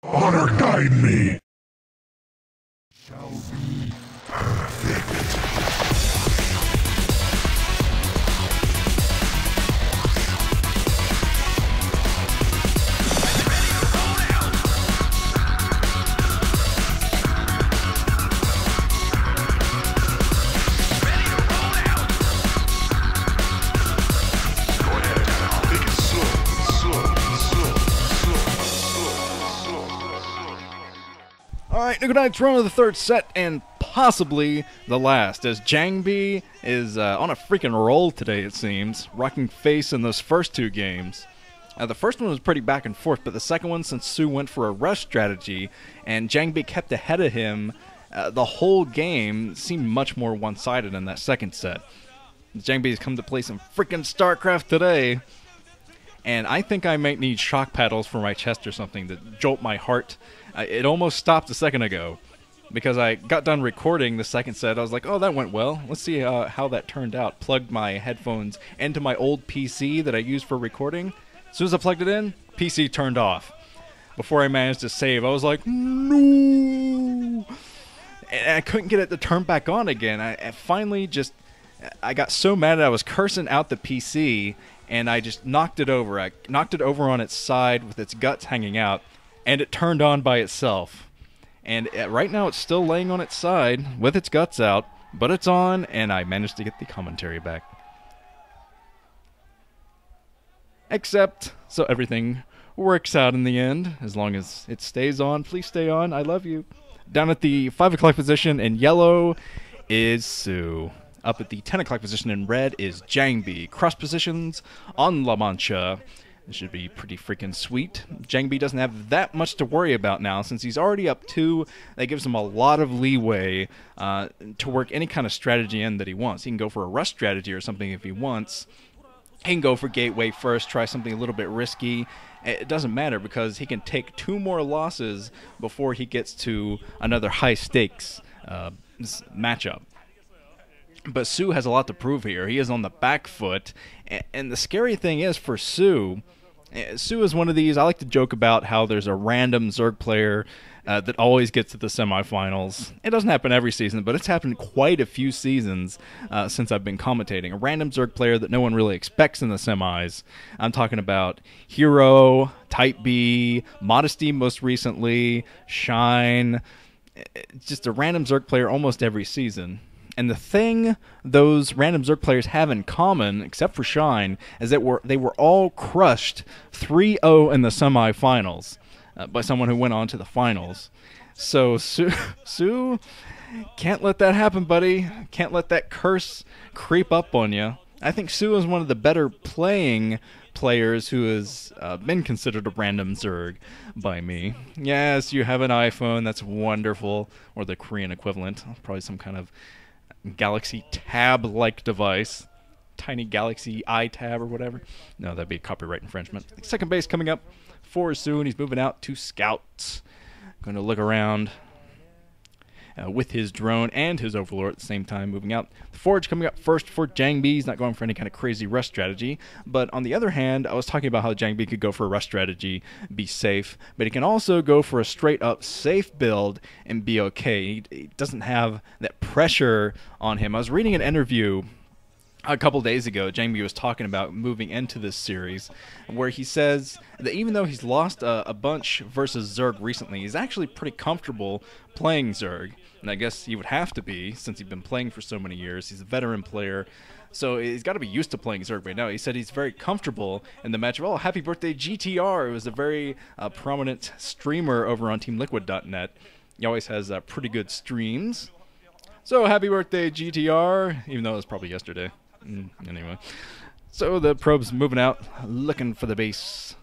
Honor guide me. Shall be perfect. Alright, good night, Toronto, the third set, and possibly the last, as JangBi is on a freaking roll today, it seems, rocking face in those first two games. The first one was pretty back and forth, but the second one, since SoO went for a rush strategy, and JangBi kept ahead of him, the whole game seemed much more one-sided in that second set. JangBi has come to play some freaking StarCraft today, and I think I might need shock paddles for my chest or something to jolt my heart. It almost stopped a second ago because I got done recording the second set. I was like, oh, that went well. Let's see how that turned out. Plugged my headphones into my old PC that I used for recording. As soon as I plugged it in, PC turned off. Before I managed to save, I was like, no! And I couldn't get it to turn back on again. I finally just... I got so mad that I was cursing out the PC, and I just knocked it over. I knocked it over on its side with its guts hanging out, and it turned on by itself. And right now it's still laying on its side with its guts out, but it's on, and I managed to get the commentary back. Except, so everything works out in the end, as long as it stays on. Please stay on, I love you. Down at the 5 o'clock position in yellow is SoO. Up at the 10 o'clock position in red is JangBi. Cross positions on La Mancha. This should be pretty freaking sweet. JangBi doesn't have that much to worry about now since he's already up 2. That gives him a lot of leeway to work any kind of strategy in that he wants. He can go for a rush strategy or something if he wants. He can go for gateway first, try something a little bit risky. It doesn't matter because he can take 2 more losses before he gets to another high stakes matchup. But SoO has a lot to prove here. He is on the back foot. And the scary thing is for SoO is one of these, I like to joke about how there's a random Zerg player that always gets to the semifinals. It doesn't happen every season, but it's happened quite a few seasons since I've been commentating. A random Zerg player that no one really expects in the semis. I'm talking about Hero, Type B, Modesty most recently, Shine. It's just a random Zerg player almost every season. And the thing those random Zerg players have in common, except for Shine, is that they were all crushed 3-0 in the semifinals by someone who went on to the finals. So SoO can't let that happen, buddy. Can't let that curse creep up on you. I think SoO is one of the better playing players who has been considered a random Zerg by me. Yes, you have an iPhone. That's wonderful. Or the Korean equivalent. Probably some kind of Galaxy Tab-like device. Tiny Galaxy iTab or whatever. No, that'd be copyright infringement. Second base coming up for SoO, and he's moving out to scout. Going to look around with his drone and his Overlord at the same time, moving out. The Forge coming up first for JangBi. He's not going for any kind of crazy rush strategy. But on the other hand, I was talking about how JangBi could go for a rush strategy, be safe. But he can also go for a straight-up safe build and be okay. He doesn't have that pressure on him. I was reading an interview a couple days ago. JangBi was talking about moving into this series, where he says that even though he's lost a bunch versus Zerg recently, he's actually pretty comfortable playing Zerg. And I guess he would have to be, since he's been playing for so many years. He's a veteran player, so he's got to be used to playing Zerg right now. He said he's very comfortable in the match. Oh, happy birthday, GTR! It was a very prominent streamer over on TeamLiquid.net. He always has pretty good streams. So, happy birthday, GTR, even though it was probably yesterday. Anyway, so the probe's moving out, looking for the base.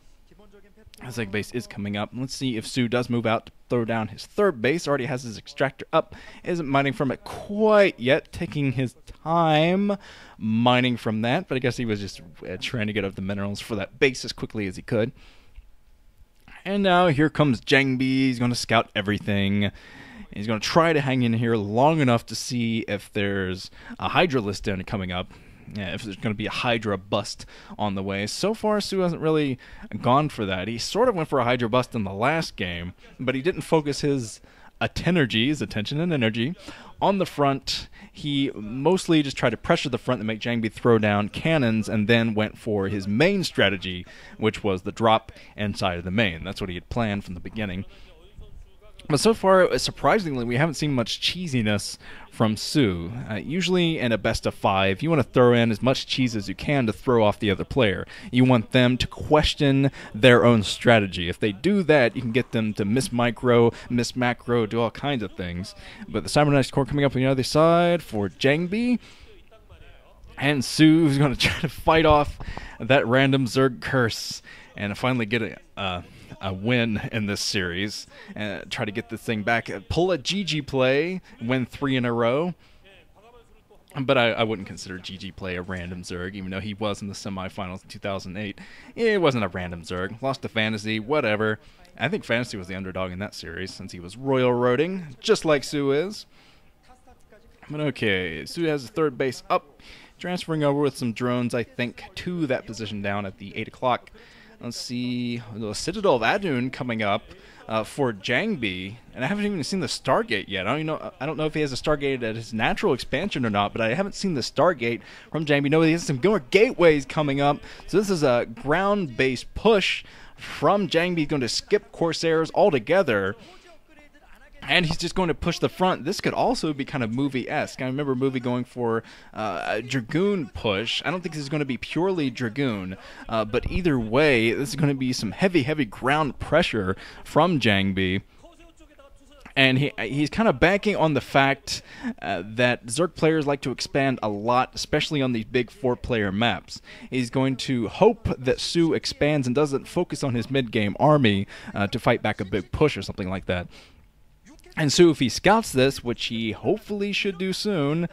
Looks like base is coming up. Let's see if SoO does move out to throw down his third base. Already has his extractor up. Isn't mining from it quite yet. Taking his time mining from that. But I guess he was just trying to get up the minerals for that base as quickly as he could. And now here comes JangBi. He's going to scout everything. He's going to try to hang in here long enough to see if there's a Hydralisk down coming up. if there's going to be a Hydra bust on the way. So far, SoO hasn't really gone for that. He sort of went for a Hydra bust in the last game, but he didn't focus his attention and energy on the front. He mostly just tried to pressure the front and make JangBi throw down cannons, and then went for his main strategy, which was the drop inside of the main. That's what he had planned from the beginning. But so far, surprisingly, we haven't seen much cheesiness from SoO. Usually in a best of 5, you want to throw in as much cheese as you can to throw off the other player. You want them to question their own strategy. If they do that, you can get them to miss micro, miss macro, do all kinds of things. But the Cybernetics core coming up on the other side for JangBi. And SoO is going to try to fight off that random Zerg curse and finally get a win in this series and try to get this thing back. Pull a GG play, win 3 in a row. But I wouldn't consider GG play a random Zerg, even though he was in the semifinals in 2008. It wasn't a random Zerg. Lost to Fantasy, whatever. I think Fantasy was the underdog in that series since he was royal roading, just like SoO is. But okay, SoO has his third base up, transferring over with some drones, I think, to that position down at the 8 o'clock. Let's see, the Citadel of Adun coming up for JangBi, and I haven't even seen the Stargate yet. I don't know if he has a Stargate at his natural expansion or not, but I haven't seen the Stargate from JangBi. No, he has some more gateways coming up, so this is a ground-based push from JangBi. He's going to skip Corsairs altogether. And he's just going to push the front. This could also be kind of movie-esque. I remember a movie going for a Dragoon push. I don't think this is going to be purely Dragoon. But either way, this is going to be some heavy, heavy ground pressure from JangBi. And he's kind of banking on the fact that Zerg players like to expand a lot, especially on these big 4-player maps. He's going to hope that SoO expands and doesn't focus on his mid-game army to fight back a big push or something like that. And SoO, if he scouts this, which he hopefully should do soon,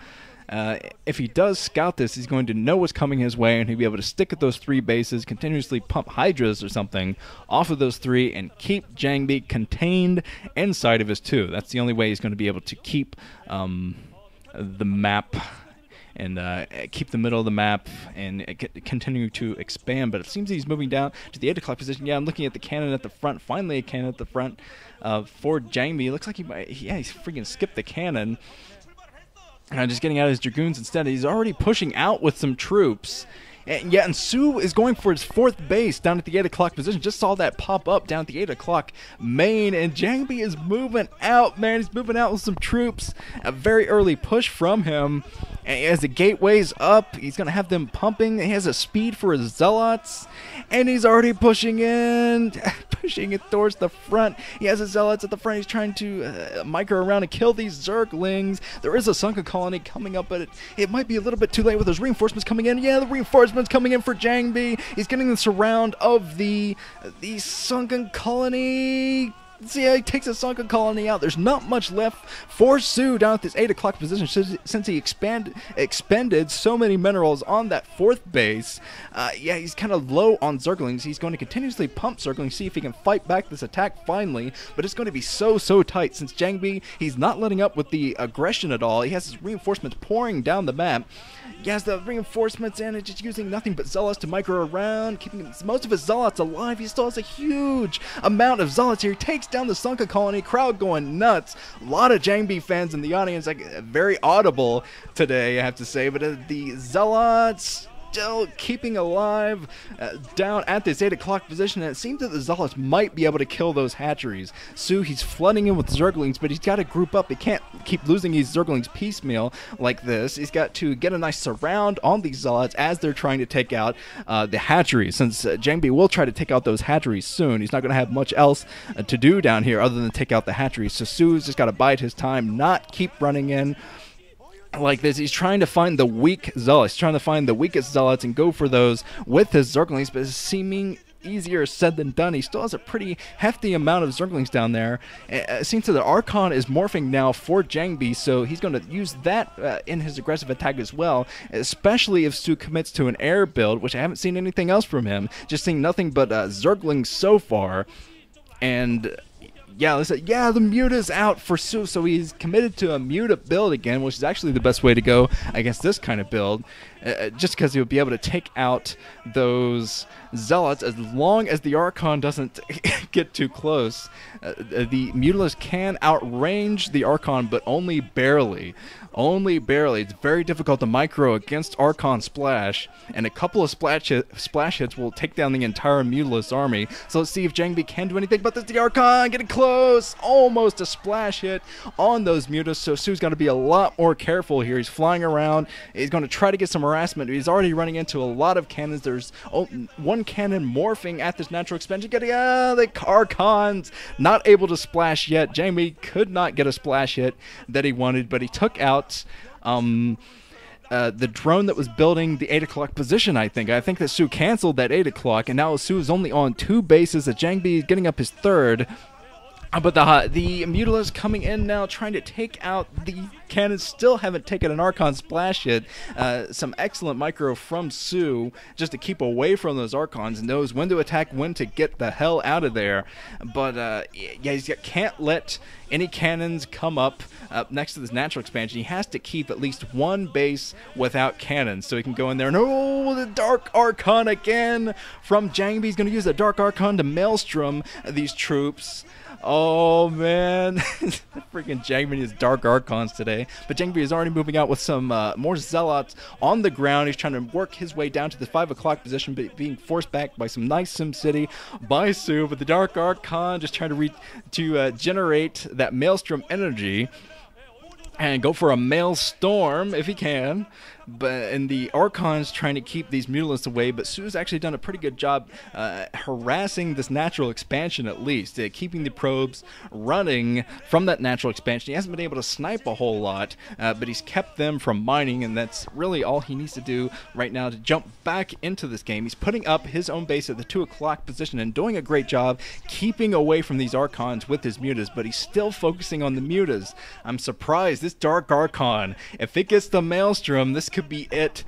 if he does scout this, he's going to know what's coming his way, and he'll be able to stick at those 3 bases, continuously pump Hydras or something off of those 3, and keep JangBi contained inside of his 2. That's the only way he's going to be able to keep the map and keep the middle of the map and continue to expand. But it seems he's moving down to the 8 o'clock position. Yeah, I'm looking at the cannon at the front. Finally a cannon at the front for JangBi. Looks like he's freaking skipped the cannon. Just getting out his Dragoons instead. He's already pushing out with some troops. And SoO is going for his 4th base down at the 8 o'clock position. Just saw that pop up down at the 8 o'clock main. And JangBi is moving out, man. He's moving out with some troops. A very early push from him. And as the gateway's up, he's going to have them pumping. He has a speed for his Zealots. And he's already pushing in. Pushing it towards the front. He has his Zealots at the front. He's trying to micro around and kill these Zerglings. There is a sunken colony coming up, but it might be a little bit too late with those reinforcements coming in. Yeah, the reinforcements coming in for JangBi. He's getting the surround of the sunken colony. See how he takes a sunken colony out. There's not much left for SoO down at this 8 o'clock position since he expended so many minerals on that 4th base. Yeah, he's kind of low on Zerglings. He's going to continuously pump Zerglings, see if he can fight back this attack finally, but it's going to be so tight since JangBi, he's not letting up with the aggression at all. He has his reinforcements pouring down the map. He has the reinforcements in and just using nothing but Zealots to micro around, keeping most of his Zealots alive. He still has a huge amount of Zealots here. He takes down the sunken colony, crowd going nuts. A lot of JangBi fans in the audience, like, very audible today, I have to say, but the Zealots still keeping alive down at this 8 o'clock position, and it seems that the Zealots might be able to kill those hatcheries. SoO, he's flooding in with Zerglings, but he's got to group up. He can't keep losing these Zerglings piecemeal like this. He's got to get a nice surround on these Zealots as they're trying to take out the hatcheries, since JangBi will try to take out those hatcheries soon. He's not going to have much else to do down here other than take out the hatcheries, so SoO's just got to bide his time, not keep running in like this. He's trying to find the weak Zealots. He's trying to find the weakest Zealots and go for those with his Zerglings, but it's seeming easier said than done. He still has a pretty hefty amount of Zerglings down there. It seems that the Archon is morphing now for JangBi, so he's going to use that in his aggressive attack as well, especially if SoO commits to an air build, which I haven't seen anything else from him. Just seeing nothing but Zerglings so far. And yeah, the Muta's out for SoO, so he's committed to a Muta build again, which is actually the best way to go against this kind of build. just because he'll be able to take out those Zealots as long as the Archon doesn't get too close. The Mutalisk can outrange the Archon, but only barely. Only barely. It's very difficult to micro against Archon Splash, and a couple of splash hits will take down the entire Mutalisk army. So let's see if JangBi can do anything, but there's the Archon getting close! Almost a splash hit on those Mutalisks, so SoO's got to be a lot more careful here. He's flying around. He's going to try to get some harassment. He's already running into a lot of cannons. There's one cannon morphing at this natural expansion. Getting the Archons not able to splash yet. JangBi could not get a splash hit that he wanted, but he took out the drone that was building the 8 o'clock position, I think. I think that SoO canceled that 8 o'clock, and now SoO is only on 2 bases. That JangBi is getting up his 3rd. But the Mutalisk coming in now, trying to take out the cannons. Still haven't taken an Archon splash hit. Some excellent micro from SoO just to keep away from those Archons. Knows when to attack, when to get the hell out of there. But yeah, he can't let any cannons come up next to this natural expansion. He has to keep at least 1 base without cannons so he can go in there. No, the Dark Archon again from JangBi. He's going to use the Dark Archon to maelstrom these troops. Oh man, freaking JangBi is Dark Archons today. But JangBi is already moving out with some more Zealots on the ground. He's trying to work his way down to the 5 o'clock position, but being forced back by some nice SimCity by SoO. But the Dark Archon just trying to generate that Maelstrom energy and go for a Maelstorm if he can. And the Archon's trying to keep these Mutalisks away, but SoO's actually done a pretty good job harassing this natural expansion at least, keeping the probes running from that natural expansion. He hasn't been able to snipe a whole lot, but he's kept them from mining, and that's really all he needs to do right now to jump back into this game. He's putting up his own base at the 2 o'clock position and doing a great job keeping away from these Archons with his Mutas, but he's still focusing on the Mutas. I'm surprised. This Dark Archon, if it gets the Maelstrom, this could be it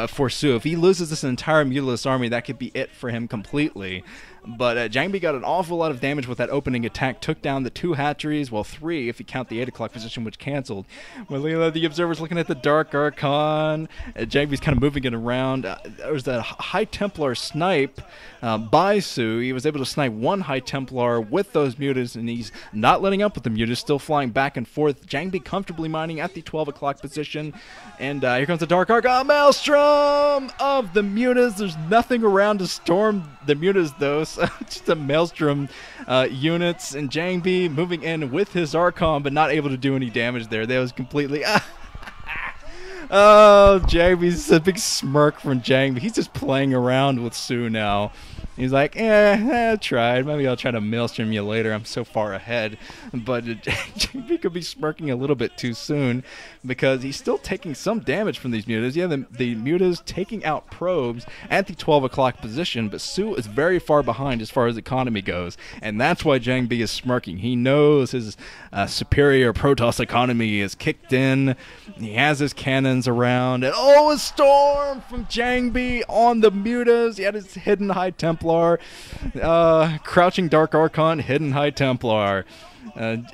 for SoO. If he loses this entire Mutalisk army, that could be it for him completely. But JangBi got an awful lot of damage with that opening attack. Took down the 2 hatcheries, well 3 if you count the 8 o'clock position, which canceled. Well, the observer's looking at the Dark Archon. JangBi's kind of moving it around. There was that High Templar snipe by SoO. He was able to snipe 1 High Templar with those Mutas, and he's not letting up with the Mutas, still flying back and forth. JangBi comfortably mining at the 12 o'clock position. And here comes the Dark Archon. Maelstrom of the Mutas. There's nothing around to storm the Mutas, though. Just a Maelstrom units, and JangBi moving in with his Archon, but not able to do any damage there. That was completely... Oh, JangBi's a big smirk from JangBi. He's just playing around with SoO now. He's like, I tried. Maybe I'll try to Maelstrom you later. I'm so far ahead. But JangBi could be smirking a little bit too soon because he's still taking some damage from these Mutas. Yeah, the Mutas taking out probes at the 12 o'clock position, but SoO is very far behind as far as economy goes. And that's why JangBi is smirking. He knows his superior Protoss economy is kicked in. He has his cannons around. And oh, a storm from JangBi on the Mutas. He had his hidden High Templar. Crouching Dark Archon, hidden High Templar.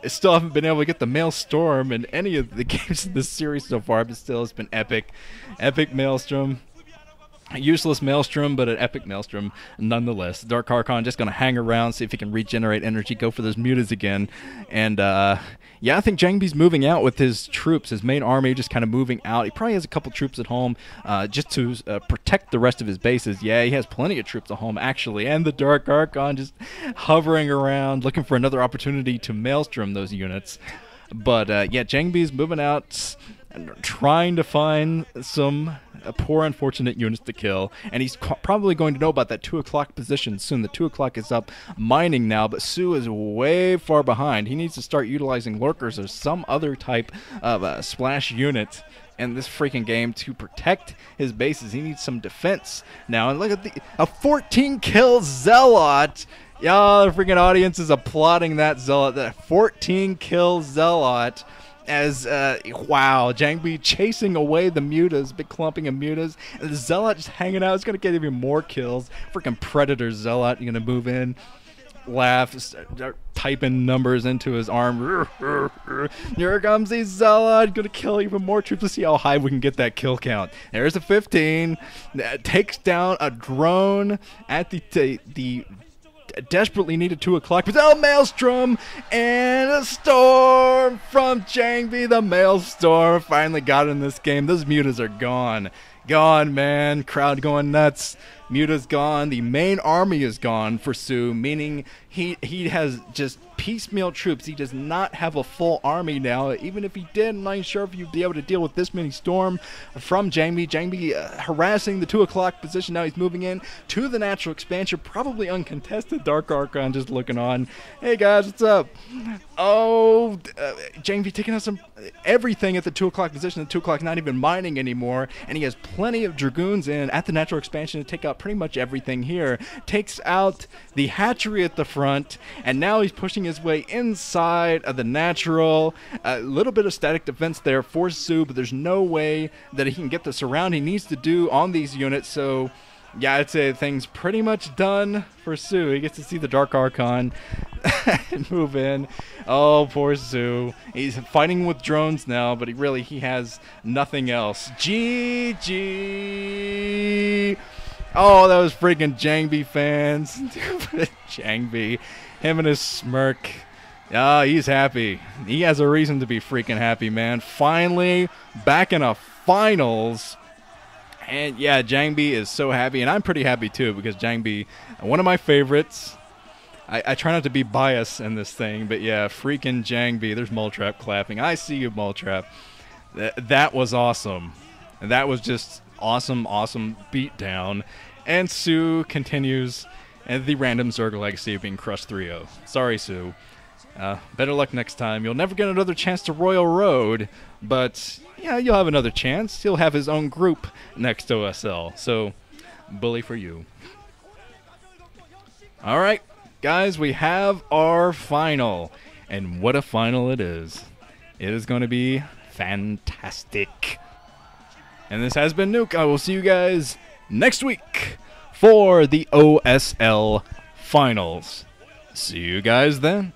Still haven't been able to get the Maelstrom in any of the games in this series so far, but still it's been epic. Epic Maelstrom. A useless Maelstrom, but an epic Maelstrom nonetheless. Dark Archon just going to hang around, see if he can regenerate energy, go for those Mutas again. And yeah, I think JangBi's moving out with his troops, his main army just kind of moving out. He probably has a couple troops at home just to protect the rest of his bases. Yeah, he has plenty of troops at home, actually. And the Dark Archon just hovering around, looking for another opportunity to Maelstrom those units. But yeah, JangBi's moving out and trying to find some poor unfortunate units to kill, and he's probably going to know about that 2 o'clock position soon. The 2 o'clock is up mining now, but SoO is way far behind. He needs to start utilizing lurkers or some other type of splash unit in this freaking game to protect his bases. He needs some defense now, and look at a 14 kill Zealot. Yeah, the freaking audience is applauding that Zealot, that 14 kill Zealot. As, wow, JangBi chasing away the Mutas, big clumping of Mutas. And the Zealot just hanging out. It's going to get even more kills. Freaking Predator Zealot, you're going to move in. laugh, start typing numbers into his arm. Here comes the Zealot, gonna kill even more troops. Let's see how high we can get that kill count. There's a 15. Takes down a drone at the desperately needed 2 o'clock. But oh, Maelstrom and a storm from JangBi. The Maelstrom finally got in this game. Those mutas are gone. Gone, man. Crowd going nuts. Muta's gone. The main army is gone for SoO, meaning he has just piecemeal troops. He does not have a full army now. Even if he did, I'm not sure if you'd be able to deal with this many storm from JangBi. JangBi harassing the 2 o'clock position. Now he's moving in to the natural expansion. Probably uncontested. Dark Archon just looking on. Hey guys, what's up? Oh, JangBi taking out some everything at the 2 o'clock position. The 2 o'clock not even mining anymore. And he has plenty of Dragoons in at the natural expansion to take out pretty much everything here. Takes out the hatchery at the front, and now he's pushing his way inside of the natural. A little bit of static defense there for SoO, but there's no way that he can get the surround he needs to do on these units. So yeah, I'd say things pretty much done for SoO. He gets to see the Dark Archon and move in. Oh, poor SoO. He's fighting with drones now, but he has nothing else. GG. Oh, that was freaking JangBi fans. JangBi. Him and his smirk. He's happy. He has a reason to be freaking happy, man. Finally, back in a finals. And yeah, JangBi is so happy, and I'm pretty happy too, because JangBi, one of my favorites. I try not to be biased in this thing, but yeah, freaking JangBi. There's Moletrap clapping. I see you, Moletrap. That was awesome. That was just awesome beatdown. And SoO continues, and the random Zerg legacy of being crushed 3-0. Sorry, SoO. Better luck next time. You'll never get another chance to Royal Road, but yeah, you'll have another chance. He'll have his own group next to OSL. So, bully for you. All right, guys, we have our final, and what a final it is. It is going to be fantastic. And this has been Nuke. I will see you guys next week for the OSL Finals. See you guys then.